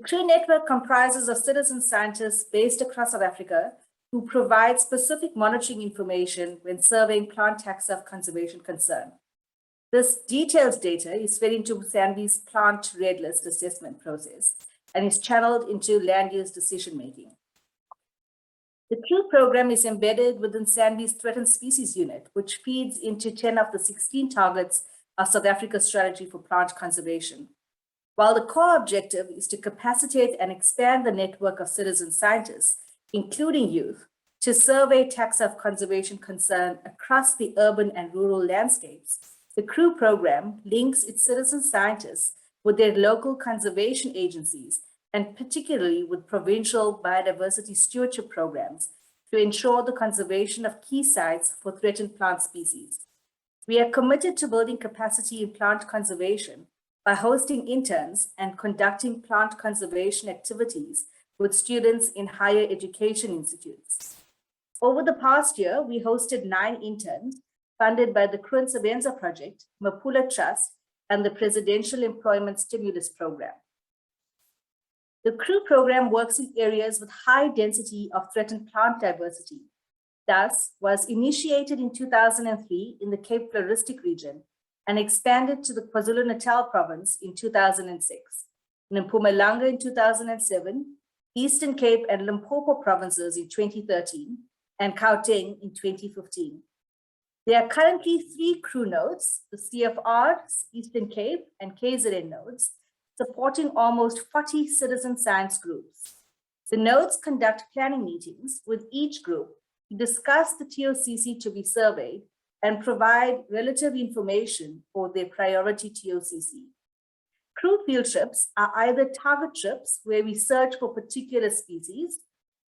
CRU network comprises of citizen scientists based across South Africa who provide specific monitoring information when surveying plant taxa of conservation concern. This detailed data is fed into SANBI's plant red list assessment process and is channeled into land use decision-making. The CRU program is embedded within SANBI's Threatened Species Unit, which feeds into 10 of the 16 targets of South Africa's strategy for plant conservation. While the core objective is to capacitate and expand the network of citizen scientists, including youth, to survey taxa of conservation concern across the urban and rural landscapes, the CRU program links its citizen scientists with their local conservation agencies and particularly with provincial biodiversity stewardship programs to ensure the conservation of key sites for threatened plant species. We are committed to building capacity in plant conservation by hosting interns and conducting plant conservation activities with students in higher education institutes. Over the past year, we hosted 9 interns funded by the CRU Sebenza Project, Mapula Trust, and the Presidential Employment Stimulus Program. The CRU program works in areas with high density of threatened plant diversity. Thus, was initiated in 2003 in the Cape Floristic region and expanded to the KwaZulu-Natal province in 2006, in Mpumalanga in 2007, Eastern Cape and Limpopo provinces in 2013, and Gauteng in 2015. There are currently 3 CRU nodes, the CFRs, Eastern Cape, and KZN nodes, supporting almost 40 citizen science groups. The nodes conduct planning meetings with each group to discuss the TOCC to be surveyed and provide relative information for their priority TOCC. CRU field trips are either target trips where we search for particular species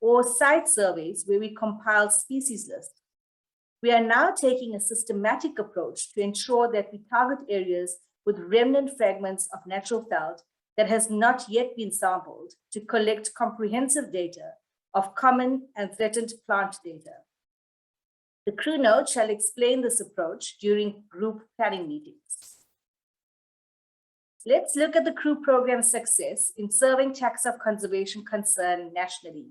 or site surveys where we compile species lists. We are now taking a systematic approach to ensure that we target areas with remnant fragments of natural felt that has not yet been sampled to collect comprehensive data of common and threatened plant data. The CRU node shall explain this approach during group planning meetings. Let's look at the CRU program's success in serving taxa of conservation concern nationally.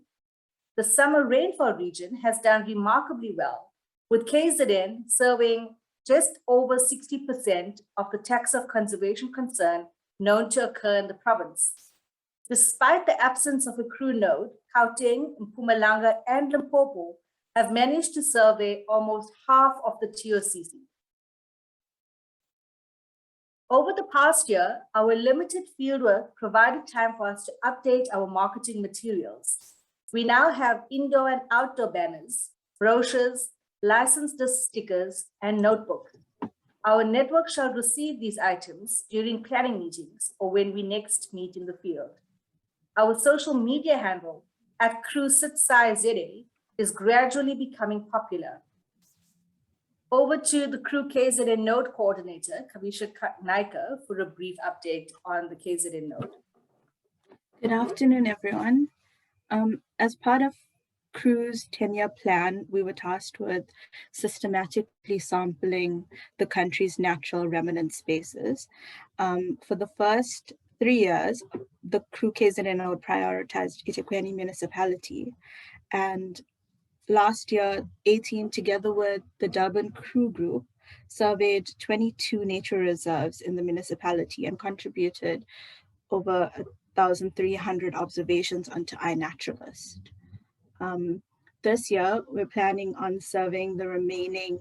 The Summer Rainfall region has done remarkably well, with KZN surveying just over 60% of the taxa of conservation concern known to occur in the province. Despite the absence of a CRU node, Gauteng, Mpumalanga, and Limpopo have managed to survey almost half of the TOCC. Over the past year, our limited fieldwork provided time for us to update our marketing materials. We now have indoor and outdoor banners, brochures, licensed stickers, and notebooks. Our network shall receive these items during planning meetings or when we next meet in the field. Our social media handle at CRU ZA is gradually becoming popular. Over to the CRU KZN node coordinator, Kavisha Naika, for a brief update on the KZN node. Good afternoon, everyone. As part of CRU's 10-year plan, we were tasked with systematically sampling the country's natural remnant spaces. For the first 3 years, the CRU KZN node prioritized eThekwini municipality. And last year, 18, together with the Durban CRU group, surveyed 22 nature reserves in the municipality and contributed over 1,300 observations onto iNaturalist. This year, we're planning on surveying the remaining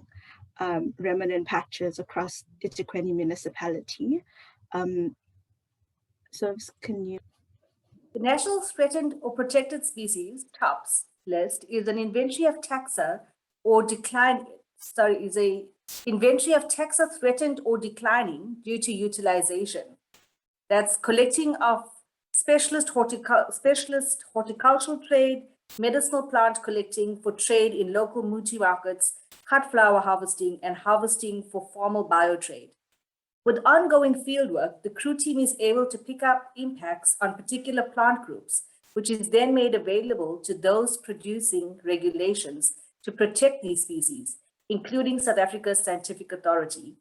remnant patches across eThekwini municipality. So can you? The National Threatened or Protected Species, TOPS, list is an inventory of taxa or inventory of taxa threatened or declining due to utilization. That's collecting of specialist horticultural trade, medicinal plant collecting for trade in local muti markets, cut flower harvesting, and harvesting for formal biotrade. With ongoing fieldwork, the CRU team is able to pick up impacts on particular plant groups, which is then made available to those producing regulations to protect these species, including South Africa's Scientific Authority.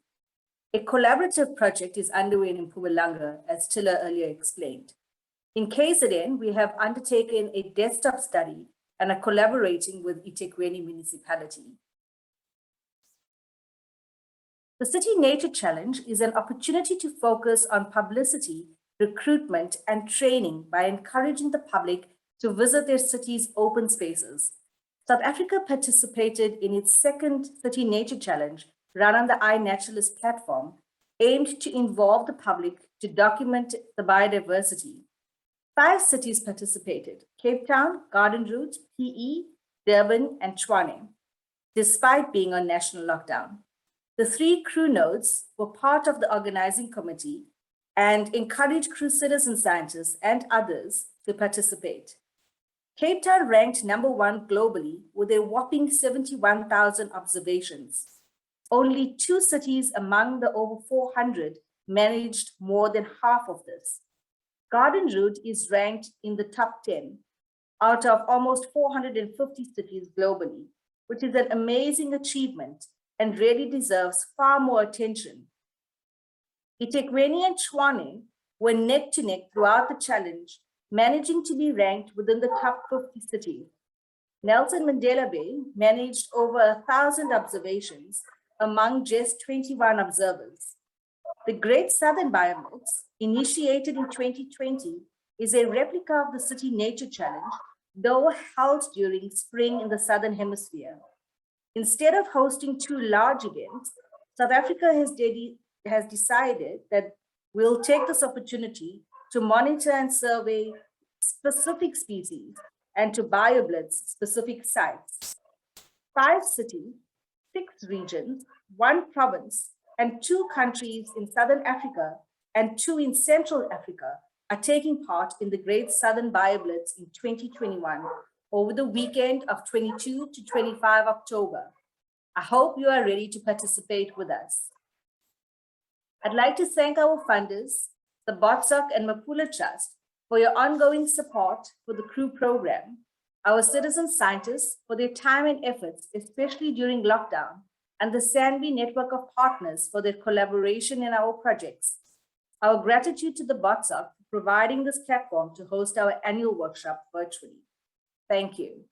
A collaborative project is underway in Mpumalanga, as Tilla earlier explained. In KZN, we have undertaken a desktop study and are collaborating with eThekwini municipality. The City Nature Challenge is an opportunity to focus on publicity, recruitment, and training by encouraging the public to visit their city's open spaces. South Africa participated in its second City Nature Challenge, run on the iNaturalist platform, aimed to involve the public to document the biodiversity. 5 cities participated: Cape Town, Garden Route, PE, Durban, and Tshwane, despite being on national lockdown. The 3 crew nodes were part of the organizing committee and encouraged crew citizen scientists and others to participate. Cape Town ranked #1 globally with a whopping 71,000 observations. Only 2 cities among the over 400 managed more than half of this. Garden Route is ranked in the top 10 out of almost 450 cities globally, which is an amazing achievement and really deserves far more attention. eThekwini and Tshwane were neck to neck throughout the challenge, managing to be ranked within the top 50 cities. Nelson Mandela Bay managed over 1,000 observations among just 21 observers. The Great Southern Bioblitz, initiated in 2020, is a replica of the City Nature Challenge, though held during spring in the Southern Hemisphere. Instead of hosting 2 large events, South Africa has decided that we'll take this opportunity to monitor and survey specific species and to bioblitz specific sites. 5 cities, 6 regions, 1 province, and 2 countries in Southern Africa and 2 in Central Africa are taking part in the Great Southern Bioblitz in 2021 over the weekend of 22 to 25 October. I hope you are ready to participate with us. I'd like to thank our funders, the Botsok and Mapula Trust, for your ongoing support for the crew program, our citizen scientists for their time and efforts, especially during lockdown, and the SANBI network of partners for their collaboration in our projects. Our gratitude to the Botsok for providing this platform to host our annual workshop virtually. Thank you.